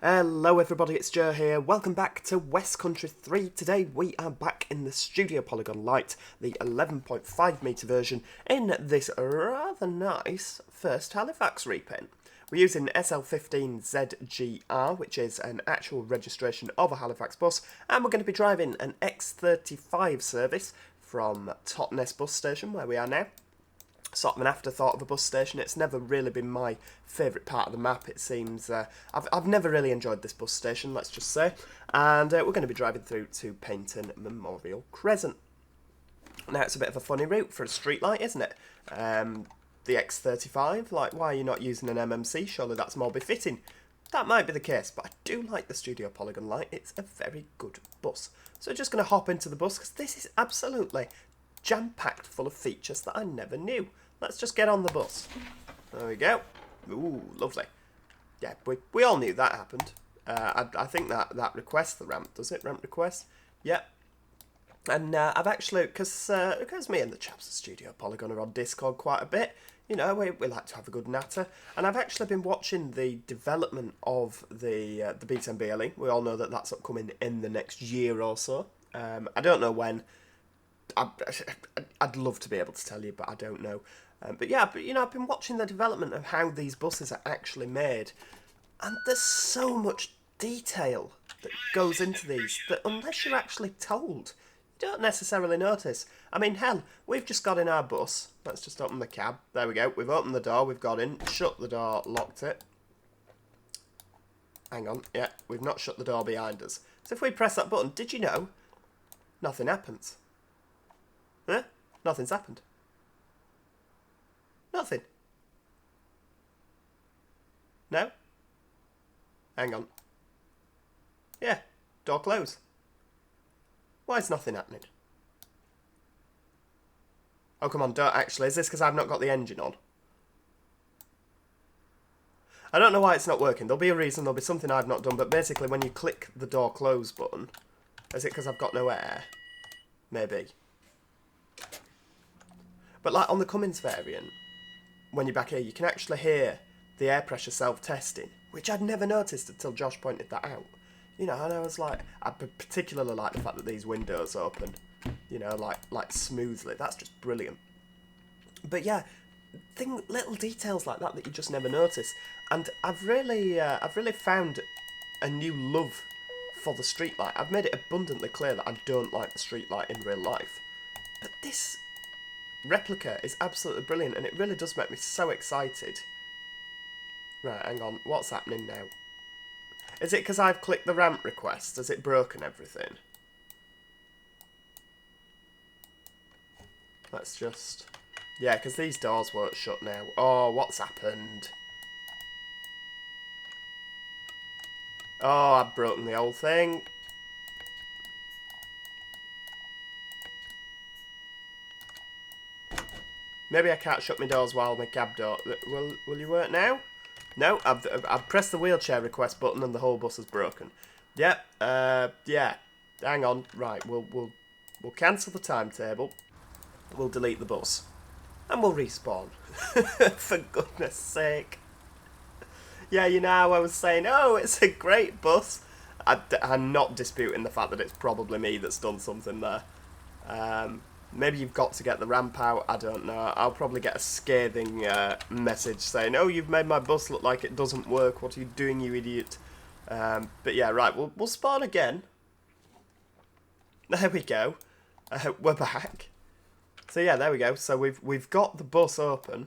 Hello everybody, it's Joe here. Welcome back to Westcountry 3. Today we are back in the studio Polygon Lite, the 11.5 metre version, in this rather nice first Halifax repaint. We're using SL15ZGR, which is an actual registration of a Halifax bus, and we're going to be driving an X35 service from Totnes bus station, where we are now. Sort of an afterthought of a bus station. It's never really been my favourite part of the map, it seems. I've never really enjoyed this bus station, let's just say. And we're going to be driving through to Paignton Memorial Crescent. Now, it's a bit of a funny route for a streetlight, isn't it? The X35, like, why are you not using an MMC? Surely that's more befitting. That might be the case, but I do like the Studio Polygon Lite. It's a very good bus. So we're just going to hop into the bus, because this is absolutely jam-packed full of features that I never knew. Let's just get on the bus. There we go. Ooh, lovely. Yeah, we all knew that happened. I think that requests the ramp, does it? Ramp request? Yep. And I've actually, because me and the chaps at Studio Polygon are on Discord quite a bit, you know, we like to have a good natter. And I've actually been watching the development of the B10 BLE. We all know that that's upcoming in the next year or so. I don't know when. I'd love to be able to tell you, but I don't know. But you know, I've been watching the development of how these buses are actually made, and there's so much detail that goes into these that unless you're actually told, you don't necessarily notice. I mean, hell, we've just got in our bus. Let's just open the cab. There we go. We've opened the door. We've got in, shut the door, locked it. Hang on. Yeah, we've not shut the door behind us. So if we press that button, did you know? Nothing happens. Huh? Nothing's happened. Nothing. No? Hang on. Yeah, door closed. Why is nothing happening? Oh, come on, don't actually. Is this because I've not got the engine on? I don't know why it's not working. There'll be a reason, there'll be something I've not done, but basically when you click the door close button, is it because I've got no air? Maybe. But like on the Cummins variant, when you're back here, you can actually hear the air pressure self-testing, which I'd never noticed until Josh pointed that out. You know, and I was like, I particularly like the fact that these windows open, you know, like smoothly. That's just brilliant. But yeah, little details like that you just never notice. And I've really found a new love for the streetlight. I've made it abundantly clear that I don't like the streetlight in real life, but this replica is absolutely brilliant, and it really does make me so excited. Right, hang on, what's happening now? Is it because I've clicked the ramp request? Has it broken everything? Let's just... Yeah, because these doors won't shut now. Oh, what's happened? Oh, I've broken the whole thing. Maybe I can't shut my doors while my cab door... Will you work now? No, I've pressed the wheelchair request button and the whole bus is broken. Yep, yeah. Hang on. Right, we'll cancel the timetable. We'll delete the bus. And we'll respawn. For goodness sake. Yeah, you know how I was saying, oh, it's a great bus. I'm not disputing the fact that it's probably me that's done something there. Maybe you've got to get the ramp out, I don't know. I'll probably get a scathing message saying, oh, you've made my bus look like it doesn't work. What are you doing, you idiot? But yeah, right, we'll spawn again. There we go. We're back. So yeah, there we go. So we've got the bus open.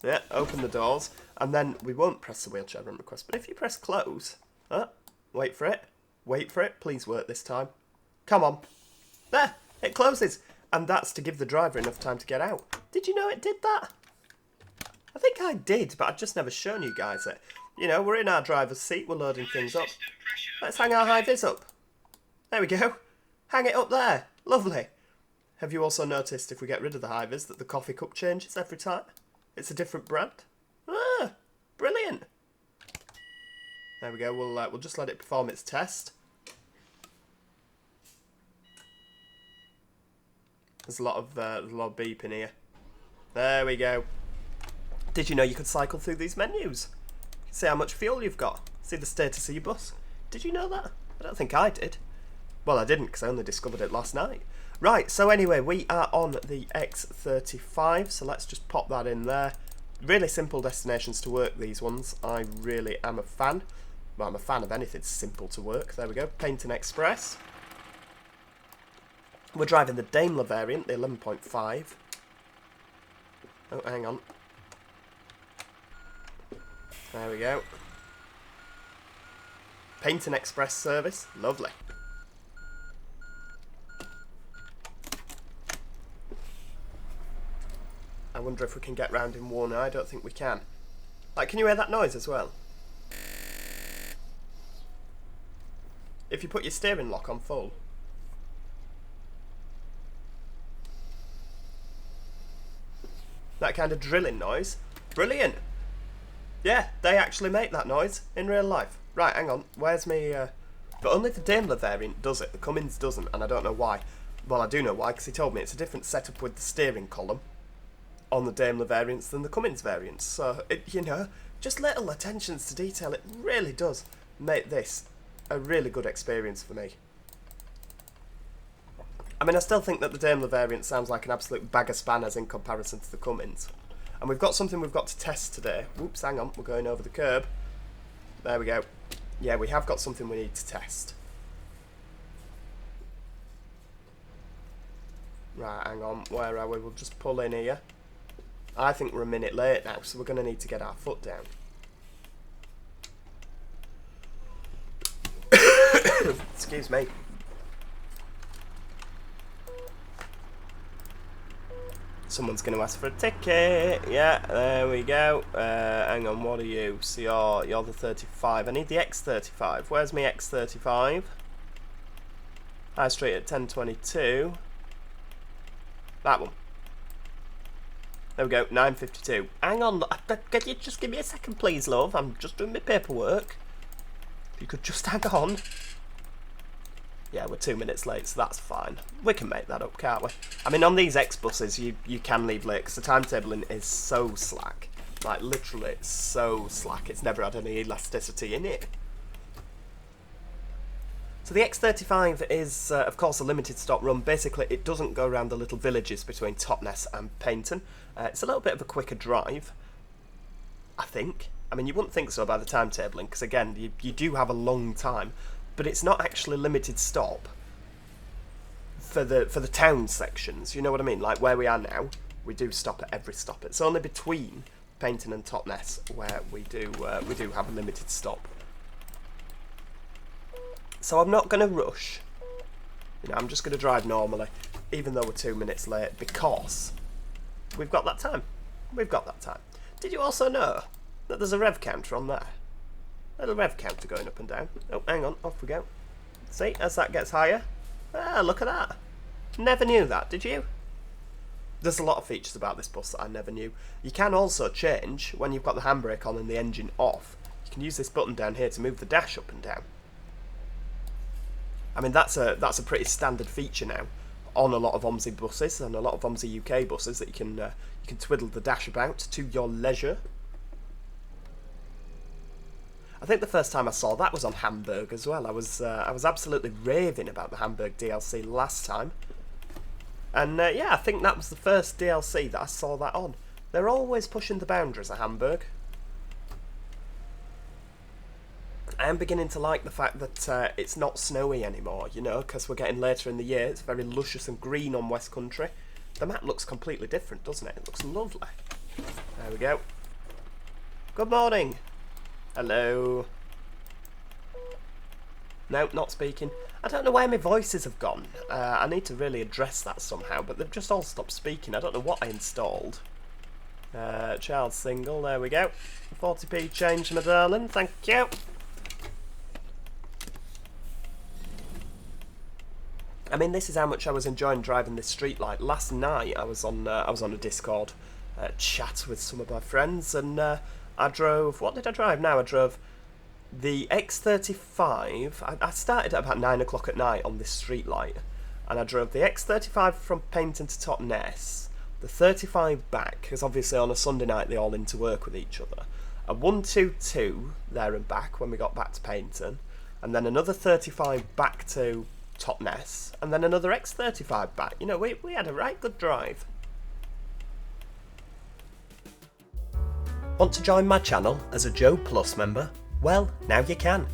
Yeah, open the doors. And then we won't press the wheelchair ramp request. But if you press close... wait for it. Wait for it. Please work this time. Come on. There, it closes. And that's to give the driver enough time to get out. Did you know it did that? I think I did, but I've just never shown you guys it. You know, we're in our driver's seat, we're loading things up. Let's hang our high-vis up. There we go. Hang it up there. Lovely. Have you also noticed, if we get rid of the high-vis, that the coffee cup changes every time? It's a different brand. Ah, brilliant. There we go, we'll just let it perform its test. There's a lot of beep in here. There we go. Did you know you could cycle through these menus? See how much fuel you've got. See the status of your bus. Did you know that? I don't think I did. Well, I didn't because I only discovered it last night. Right, so anyway, we are on the X35, so let's just pop that in there. Really simple destinations to work, these ones. I really am a fan. Well, I'm a fan of anything simple to work. There we go, Painton Express. We're driving the Daimler variant, the 11.5. Oh, hang on. There we go. Painton Express service, lovely. I wonder if we can get round in one. I don't think we can. Like, can you hear that noise as well? If you put your steering lock on full. That kind of drilling noise. Brilliant! Yeah, they actually make that noise in real life. Right, hang on. Where's me... But only the Daimler variant does it. The Cummins doesn't, and I don't know why. Well, I do know why, because he told me it's a different setup with the steering column on the Daimler variants than the Cummins variants. So, you know, just little attentions to detail. It really does make this a really good experience for me. I mean, I still think that the Daimler variant sounds like an absolute bag of spanners in comparison to the Cummins. And we've got something we've got to test today. Whoops, hang on, we're going over the curb. There we go. Yeah, we have got something we need to test. Right, hang on, where are we? We'll just pull in here. I think we're a minute late now, so we're going to need to get our foot down. Excuse me. Someone's going to ask for a ticket. Yeah, there we go. Hang on, what are you? So you're the 35. I need the X35. Where's my X35? High Street at 1022. That one. There we go, 9:52. Hang on, can you just give me a second, please, love? I'm just doing my paperwork. If you could just hang on. Yeah, we're 2 minutes late, so that's fine. We can make that up, can't we? I mean, on these X buses, you can leave late, because the timetabling is so slack. Like, literally, it's so slack. It's never had any elasticity in it. So the X35 is, of course, a limited stop run. Basically, it doesn't go around the little villages between Totnes and Painton. It's a little bit of a quicker drive, I think. I mean, you wouldn't think so by the timetabling, because again, you do have a long time, but it's not actually a limited stop for the town sections. You know what I mean? Like where we are now, we do stop at every stop. It's only between Painton and Totnes where we do have a limited stop. So I'm not going to rush. You know, I'm just going to drive normally, even though we're 2 minutes late, because we've got that time. We've got that time. Did you also know that there's a rev counter on there? A little rev counter going up and down. Oh, hang on, off we go. See, as that gets higher. Ah, look at that. Never knew that, did you? There's a lot of features about this bus that I never knew. You can also change, when you've got the handbrake on and the engine off, you can use this button down here to move the dash up and down. I mean, that's a pretty standard feature now on a lot of OMSI buses and a lot of OMSI UK buses, that you can twiddle the dash about to your leisure. I think the first time I saw that was on Hamburg as well. I was absolutely raving about the Hamburg DLC last time, and yeah, I think that was the first DLC that I saw that on. They're always pushing the boundaries at Hamburg. I am beginning to like the fact that it's not snowy anymore, you know, because we're getting later in the year. It's very luscious and green on Westcountry. The map looks completely different, doesn't it? It looks lovely. There we go. Good morning. Hello. No, not speaking. I don't know where my voices have gone. I need to really address that somehow, but they've just all stopped speaking. I don't know what I installed. Child single, there we go. 40p change, my darling, thank you. I mean, this is how much I was enjoying driving this streetlight. Last night I was on a Discord chat with some of my friends, and I drove. What did I drive? Now I drove the X35. I started at about 9 o'clock at night on this streetlight, and I drove the X35 from Painton to Totnes, the 35 back, because obviously on a Sunday night they all into work with each other, a 122 there and back when we got back to Paynton, and then another 35 back to Totnes, and then another X35 back. You know, we had a right good drive. Want to join my channel as a Joe Plus member? Well, now you can.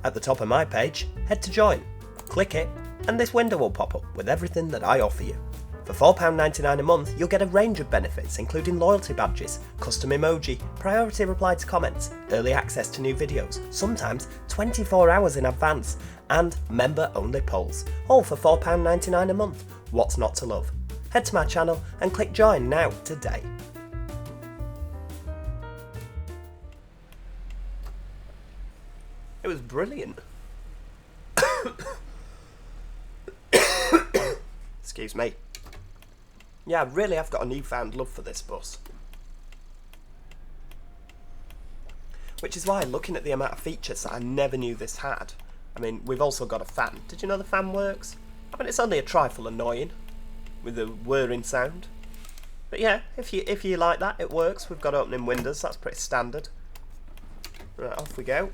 At the top of my page, head to join, click it, and this window will pop up with everything that I offer you. For £4.99 a month, you'll get a range of benefits including loyalty badges, custom emoji, priority reply to comments, early access to new videos, sometimes 24 hours in advance, and member-only polls, all for £4.99 a month. What's not to love? Head to my channel and click join now today. It was brilliant. Excuse me. Yeah, I really have got a newfound love for this bus. Which is why, looking at the amount of features that I never knew this had. I mean, we've also got a fan. Did you know the fan works? I mean, it's only a trifle annoying with the whirring sound. But yeah, if you like that, it works. We've got opening windows, that's pretty standard. Right, off we go.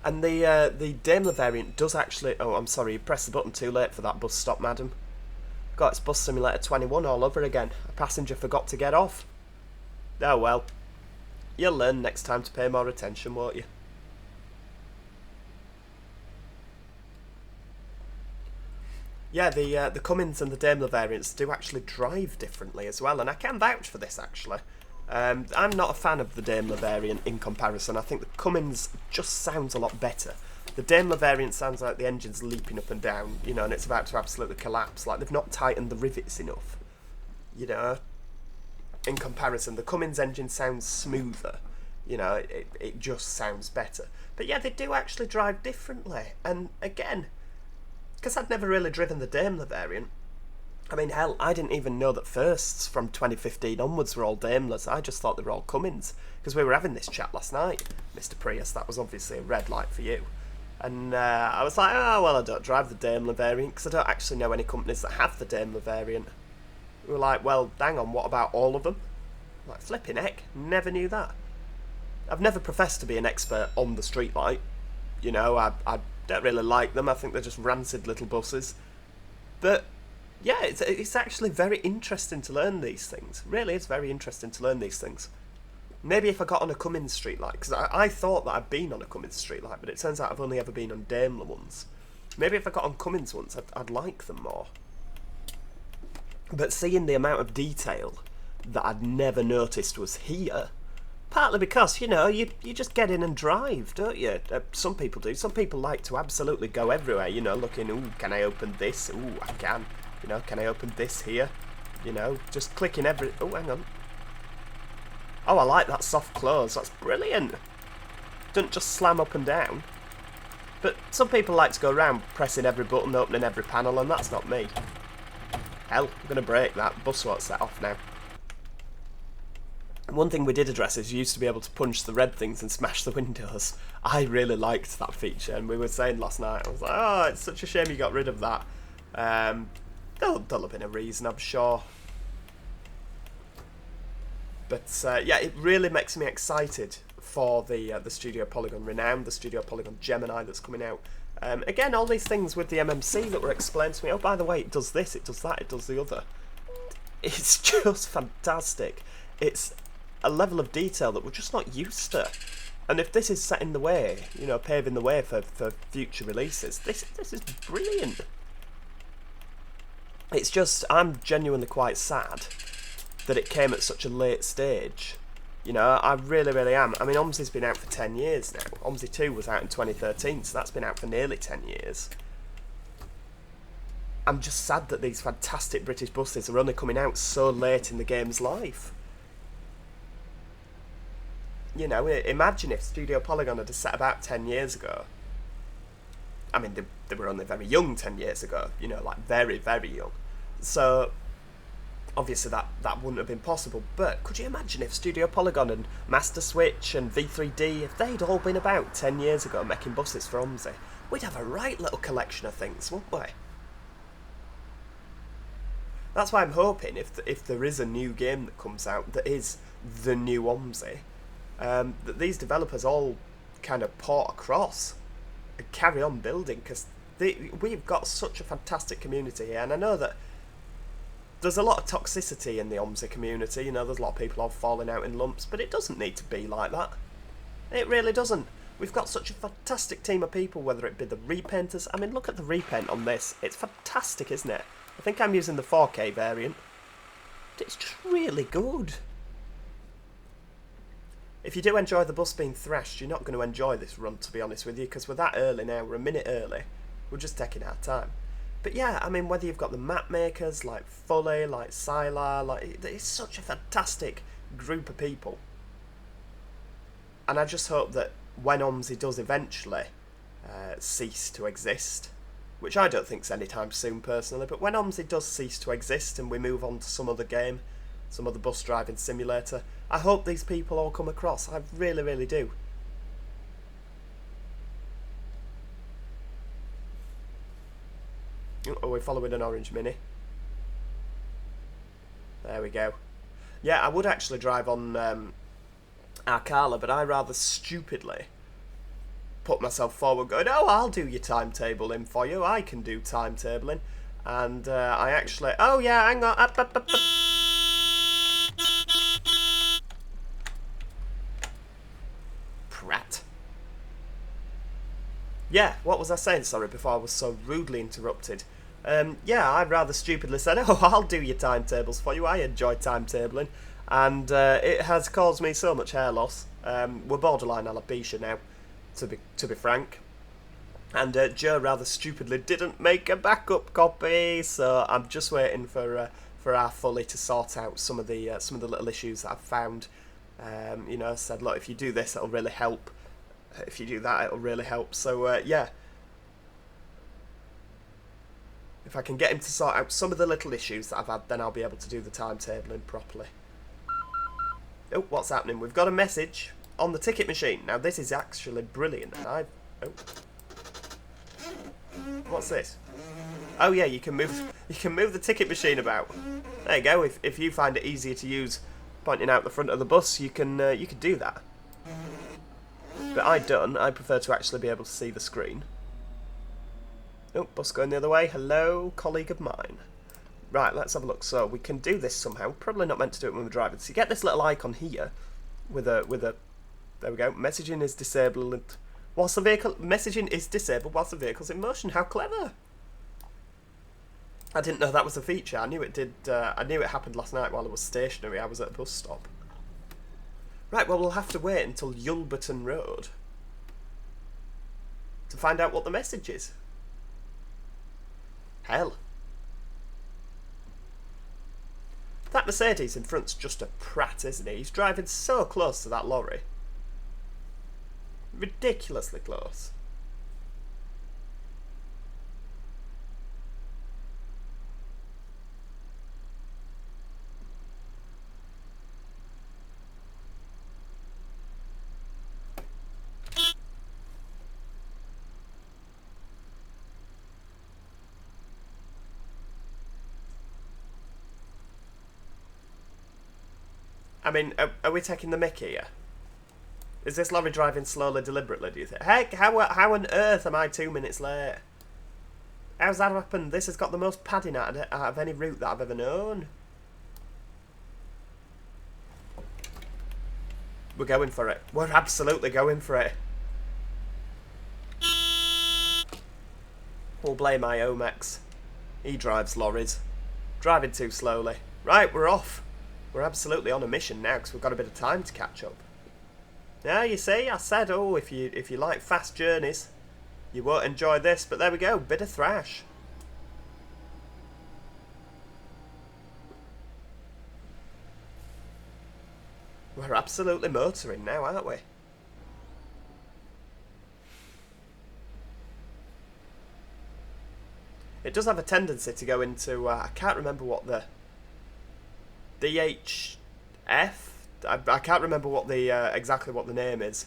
And the Daimler variant does actually... Oh, I'm sorry, you pressed the button too late for that bus stop, madam. Got its Bus Simulator 21 all over again. A passenger forgot to get off. Oh well. You'll learn next time to pay more attention, won't you? Yeah, the Cummins and the Daimler variants do actually drive differently as well, and I can vouch for this actually. I'm not a fan of the Daimler variant in comparison. I think the Cummins just sounds a lot better. The Daimler variant sounds like the engine's leaping up and down, you know, and it's about to absolutely collapse. Like they've not tightened the rivets enough, you know. In comparison, the Cummins engine sounds smoother, you know, it just sounds better. But yeah, they do actually drive differently. And again, because I'd never really driven the Daimler variant, I mean, hell, I didn't even know that firsts from 2015 onwards were all Daimlers. I just thought they were all Cummins, because we were having this chat last night. Mr. Prius, that was obviously a red light for you. And I was like, oh, well, I don't drive the Daimler variant, because I don't actually know any companies that have the Daimler variant. We were like, well, hang on, what about all of them? I'm like, flipping heck, never knew that. I've never professed to be an expert on the streetlight. You know, I don't really like them. I think they're just rancid little buses. But yeah, it's actually very interesting to learn these things. Really, it's very interesting to learn these things. Maybe if I got on a Cummins streetlight, because I thought that I'd been on a Cummins streetlight, but it turns out I've only ever been on Daimler ones. Maybe if I got on Cummins ones, I'd like them more. But seeing the amount of detail that I'd never noticed was here, partly because, you know, you just get in and drive, don't you? Some people do. Some people like to absolutely go everywhere, you know, looking, ooh, can I open this? Ooh, I can. You know, can I open this here? You know, just clicking every... Oh, hang on. Oh, I like that soft close. That's brilliant. Doesn't just slam up and down. But some people like to go around pressing every button, opening every panel, and that's not me. Hell, I'm going to break that. Bus won't set off now. One thing we did address is you used to be able to punch the red things and smash the windows. I really liked that feature, and we were saying last night, I was like, oh, it's such a shame you got rid of that. There'll have been a reason, I'm sure. But yeah, it really makes me excited for the Studio Polygon Renown, the Studio Polygon Gemini that's coming out. Again, all these things with the MMC that were explained to me. Oh, by the way, it does this, it does that, it does the other. It's just fantastic. It's a level of detail that we're just not used to. And if this is setting the way, you know, paving the way for future releases, this is brilliant. It's just, I'm genuinely quite sad that it came at such a late stage. You know, I really, really am. I mean, OMSI's been out for 10 years now. OMSI 2 was out in 2013, so that's been out for nearly 10 years. I'm just sad that these fantastic British buses are only coming out so late in the game's life. You know, imagine if Studio Polygon had set about 10 years ago. I mean, they were only very young 10 years ago, you know, like very, very young. So, obviously that wouldn't have been possible, but could you imagine if Studio Polygon and Master Switch and V3D, if they'd all been about 10 years ago making buses for OMSI, we'd have a right little collection of things, wouldn't we? That's why I'm hoping if there is a new game that comes out that is the new OMSI, that these developers all kind of port across and carry on building, because we've got such a fantastic community here, and I know that there's a lot of toxicity in the OMSI community. You know, there's a lot of people all falling out in lumps, but it doesn't need to be like that. It really doesn't. We've got such a fantastic team of people, whether it be the repainters. I mean, look at the repaint on this. It's fantastic, isn't it? I think I'm using the 4K variant. But it's just really good. If you do enjoy the bus being thrashed, you're not going to enjoy this run, to be honest with you, because we're that early now. We're a minute early. We're just taking our time. But yeah, I mean, whether you've got the map makers like Fully, like Sylar, like, it's such a fantastic group of people. And I just hope that when OMSI does eventually cease to exist, which I don't think's anytime soon personally, but when OMSI does cease to exist and we move on to some other game, some other bus driving simulator, I hope these people all come across. I really, really do. Oh, we're following an orange Mini. There we go. Yeah, I would actually drive on Arcala, but I rather stupidly put myself forward going, oh, I'll do your timetabling for you. I can do timetabling. And I actually... Oh, yeah, hang on. Up. Prat. Yeah, what was I saying, sorry, before I was so rudely interrupted? Yeah, I rather stupidly said, oh, I'll do your timetables for you. I enjoy timetabling. And it has caused me so much hair loss. We're borderline alopecia now, to be frank. And Joe rather stupidly didn't make a backup copy, so I'm just waiting for our Fully to sort out some of the little issues that I've found. You know, I said, look, if you do this, it'll really help. If you do that, it'll really help. So yeah, if I can get him to sort out some of the little issues that I've had, then I'll be able to do the timetabling properly. Oh, what's happening? We've got a message on the ticket machine. Now this is actually brilliant. And what's this? Oh yeah, you can move the ticket machine about. There you go. If you find it easier to use pointing out the front of the bus, you can do that. But I don't. I prefer to actually be able to see the screen. Oh, bus going the other way. Hello, colleague of mine. Right, let's have a look. So we can do this somehow. Probably not meant to do it when we're driving. So you get this little icon here with a there we go. Messaging is disabled whilst the vehicle messaging is disabled whilst the vehicle's in motion. How clever! I didn't know that was a feature. I knew it did. I knew it happened last night while I was stationary. I was at a bus stop. Right, well, we'll have to wait until Yulberton Road to find out what the message is. Hell. That Mercedes in front's just a prat, isn't he? He's driving so close to that lorry. Ridiculously close. I mean, are we taking the mickey here? Is this lorry driving slowly deliberately, do you think? Heck, how on earth am I 2 minutes late? How's that happened? This has got the most padding out of any route that I've ever known. We're going for it. We're absolutely going for it. We'll blame my OMX. He drives lorries. Driving too slowly. Right, we're off. We're absolutely on a mission now because we've got a bit of time to catch up. Now you see, I said, oh, if you like fast journeys, you won't enjoy this. But there we go, bit of thrash. We're absolutely motoring now, aren't we? It does have a tendency to go into, I can't remember what the DHF. I can't remember what the exactly what the name is,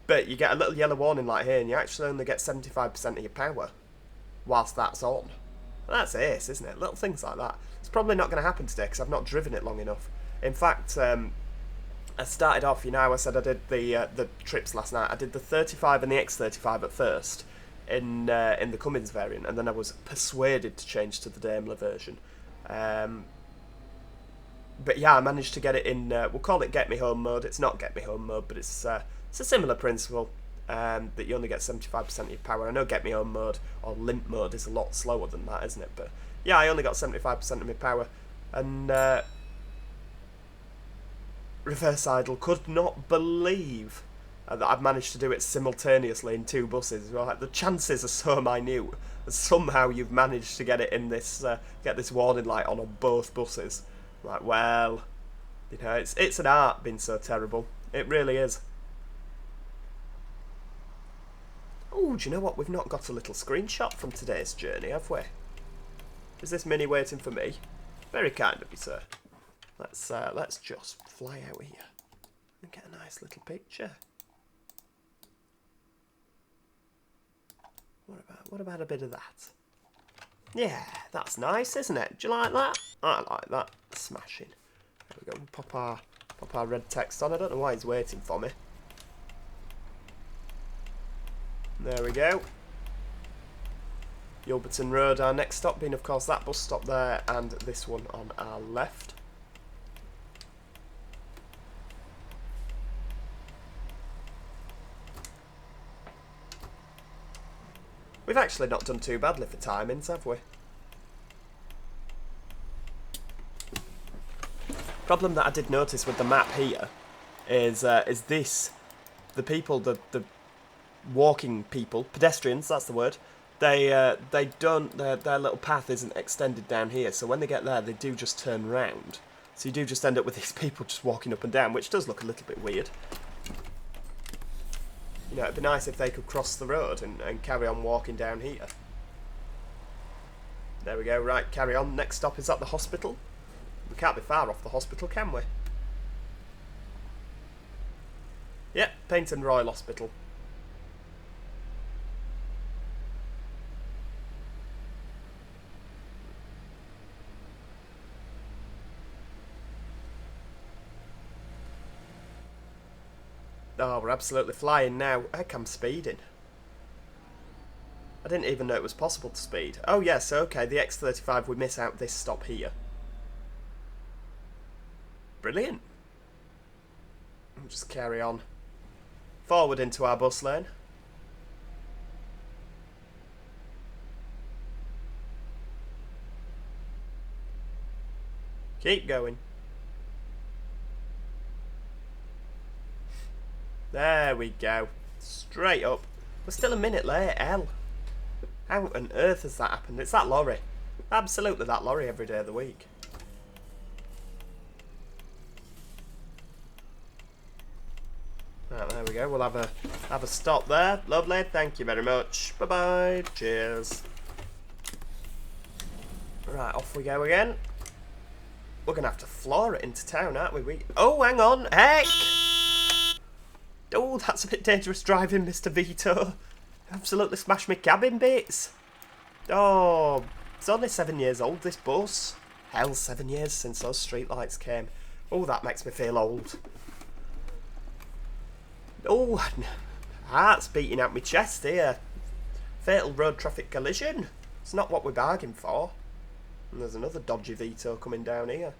but you get a little yellow warning light here, and you actually only get 75% of your power whilst that's on. Well, that's ace, isn't it? Little things like that. It's probably not going to happen today because I've not driven it long enough. In fact, I started off, you know, I said I did the trips last night. I did the 35 and the X35 at first in the Cummins variant, and then I was persuaded to change to the Daimler version. But yeah, I managed to get it in, we'll call it Get Me Home mode. It's not Get Me Home mode, but it's a similar principle, that you only get 75% of your power. I know Get Me Home mode, or Limp mode, is a lot slower than that, isn't it? But yeah, I only got 75% of my power, and reverse idle, could not believe that I've managed to do it simultaneously in 2 buses. Like, the chances are so minute that somehow you've managed to get it in this, get this warning light on both buses. Like, well, you know, it's an art being so terrible. It really is. Oh, do you know what? We've not got a little screenshot from today's journey, have we? Is this Mini waiting for me? Very kind of you, sir. Let's just fly out here and get a nice little picture. What about a bit of that? Yeah, that's nice, isn't it? Do you like that? I like that. Smashing. There we go. Pop our red text on. I don't know why he's waiting for me. There we go. Yulberton Road, our next stop being, of course, that bus stop there and this one on our left. We've actually not done too badly for timings, have we? Problem that I did notice with the map here is this: the people, the walking people, pedestrians, that's the word. They don't, their little path isn't extended down here, so when they get there, they do just turn round. So you do just end up with these people just walking up and down, which does look a little bit weird. You know, it'd be nice if they could cross the road and carry on walking down here. There we go, right, carry on. Next stop is at the hospital. We can't be far off the hospital, can we? Yep, Paignton Royal Hospital. Oh, we're absolutely flying now. Heck, I'm speeding. I didn't even know it was possible to speed. Oh yes, okay, the X35, we miss out this stop here. Brilliant. We'll just carry on forward into our bus lane. Keep going. There we go. Straight up. We're still a minute late, hell. How on earth has that happened? It's that lorry. Absolutely that lorry every day of the week. Right, there we go. We'll have a stop there. Lovely. Thank you very much. Bye-bye. Cheers. Right, off we go again. We're going to have to floor it into town, aren't we? Oh, hang on. Heck! Oh, that's a bit dangerous driving, Mr. Vito. Absolutely smashed my cabin bits. Oh, it's only 7 years old, this bus. Hell, 7 years since those streetlights came. Oh, that makes me feel old. Oh, heart's beating out my chest here. Fatal road traffic collision. It's not what we bargained for. And there's another dodgy Vito coming down here.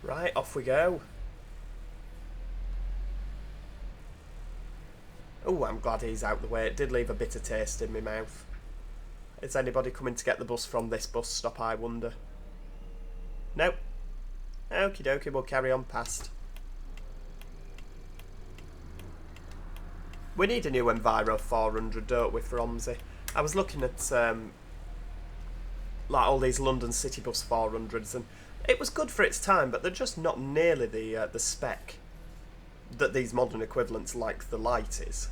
Right, off we go. Oh, I'm glad he's out the way. It did leave a bitter taste in my mouth. Is anybody coming to get the bus from this bus stop, I wonder? Nope. Okie dokie, we'll carry on past. We need a new Enviro 400, don't we, for OMSI? I was looking at like all these London City Bus 400s, and it was good for its time, but they're just not nearly the spec that these modern equivalents like the Lite is.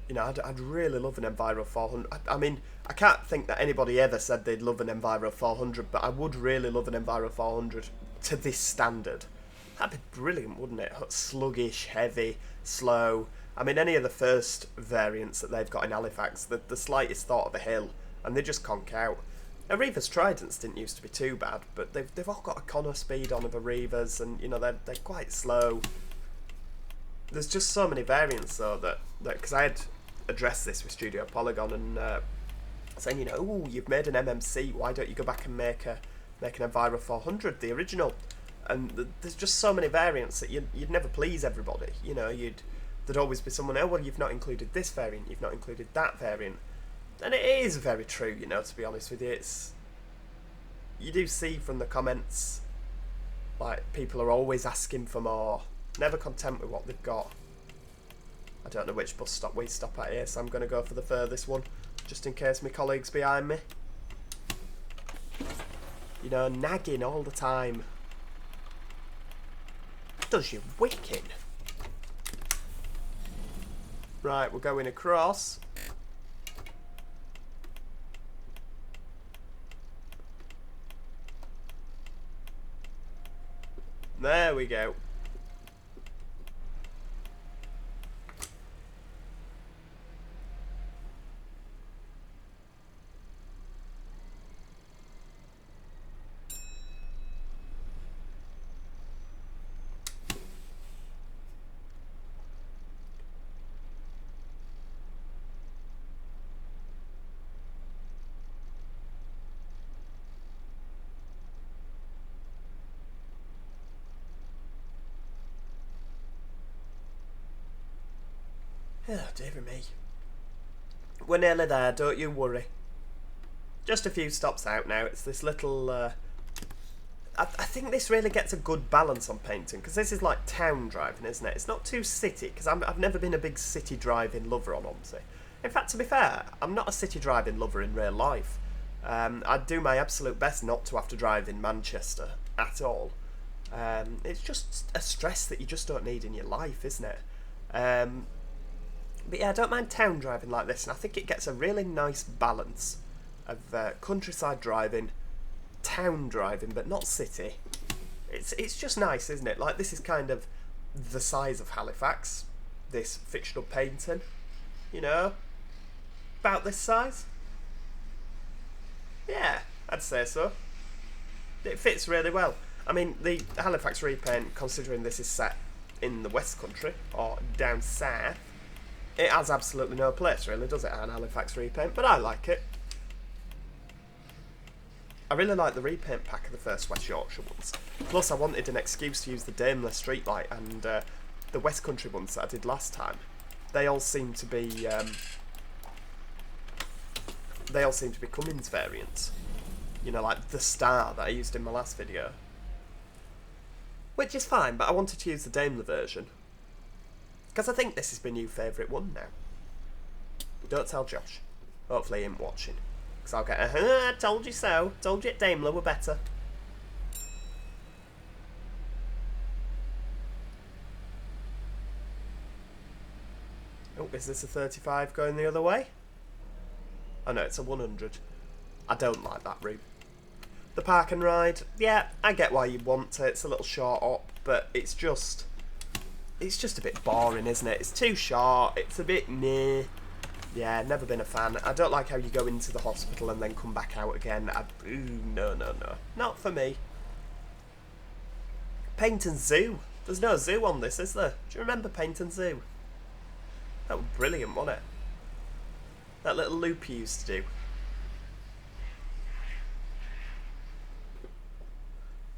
You know, I'd really love an Enviro 400. I mean, I can't think that anybody ever said they'd love an Enviro 400, but I would really love an Enviro 400 to this standard. That'd be brilliant, wouldn't it? Sluggish, heavy, slow. I mean, any of the first variants that they've got in Halifax, the slightest thought of a hill, and they just conk out. Arriva's Tridents didn't used to be too bad, but they've all got a corner speed on of Arriva's, and you know they're quite slow. There's just so many variants though that because I had addressed this with Studio Polygon and saying, you know, oh, you've made an MMC, why don't you go back and make an Enviro 400, the original? And there's just so many variants that you'd never please everybody. You know, there'd always be someone, oh well, you've not included this variant, you've not included that variant. And it is very true, you know, to be honest with you. You do see from the comments, like, people are always asking for more, never content with what they've got. I don't know which bus stop we stop at here, so I'm going to go for the furthest one, just in case my colleague's behind me. You know, nagging all the time. Does you wicked. Right, we're going across. There we go. Oh, dear me. We're nearly there, don't you worry. Just a few stops out now. It's this little... I think this really gets a good balance on painting, because this is like town driving, isn't it? It's not too city, because I've never been a big city driving lover on OMSI. In fact, to be fair, I'm not a city driving lover in real life. I'd do my absolute best not to have to drive in Manchester at all. It's just a stress that you just don't need in your life, isn't it? But yeah, I don't mind town driving like this, and I think it gets a really nice balance of countryside driving, town driving, but not city. It's just nice, isn't it? Like, this is kind of the size of Halifax, this fictional painting, you know? About this size? Yeah, I'd say so. It fits really well. I mean, the Halifax repaint, considering this is set in the Westcountry, or down south, it has absolutely no place, really, does it, an Halifax repaint? But I like it. I really like the repaint pack of the first West Yorkshire ones. Plus, I wanted an excuse to use the Daimler streetlight, and the Westcountry ones that I did last time. They all seem to be Cummins variants. You know, like the Star that I used in my last video. Which is fine, but I wanted to use the Daimler version. Because I think this is my new favourite one now. Don't tell Josh. Hopefully he ain't watching. Because I'll get a, told you so. Told you Daimler were better. Oh, is this a 35 going the other way? Oh no, it's a 100. I don't like that route. The park and ride, yeah, I get why you want it. It's a little short up, but it's just a bit boring, isn't it? It's too short, it's a bit meh. Yeah, never been a fan. I don't like how you go into the hospital and then come back out again. No. Not for me. Painton Zoo. There's no zoo on this, is there? Do you remember Painton Zoo? That was brilliant, wasn't it? That little loop you used to do.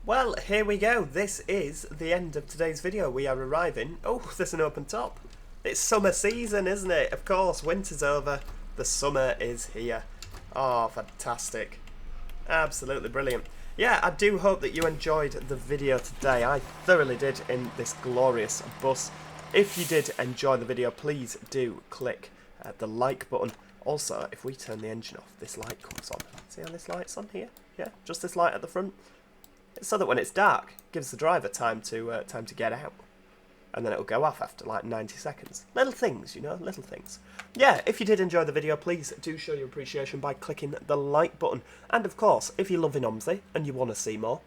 Well, here we go. This is the end of today's video. We are arriving... Oh, there's an open top. It's summer season, isn't it? Of course, winter's over. The summer is here. Oh, fantastic. Absolutely brilliant. Yeah, I do hope that you enjoyed the video today. I thoroughly did in this glorious bus. If you did enjoy the video, please do click the like button. Also, if we turn the engine off, this light comes on. See how this light's on here? Yeah, just this light at the front. so that when it's dark, it gives the driver time to get out. And then it'll go off after like 90 seconds. Little things, you know, little things. Yeah, if you did enjoy the video, please do show your appreciation by clicking the like button. And of course, if you're loving OMSI and you want to see more,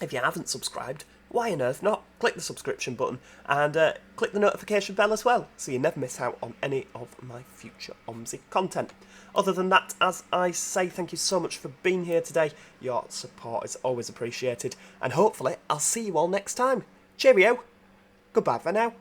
if you haven't subscribed, why on earth not? Click the subscription button and click the notification bell as well, so you never miss out on any of my future OMSI content. Other than that, as I say, thank you so much for being here today. Your support is always appreciated, and hopefully I'll see you all next time. Cheerio! Goodbye for now.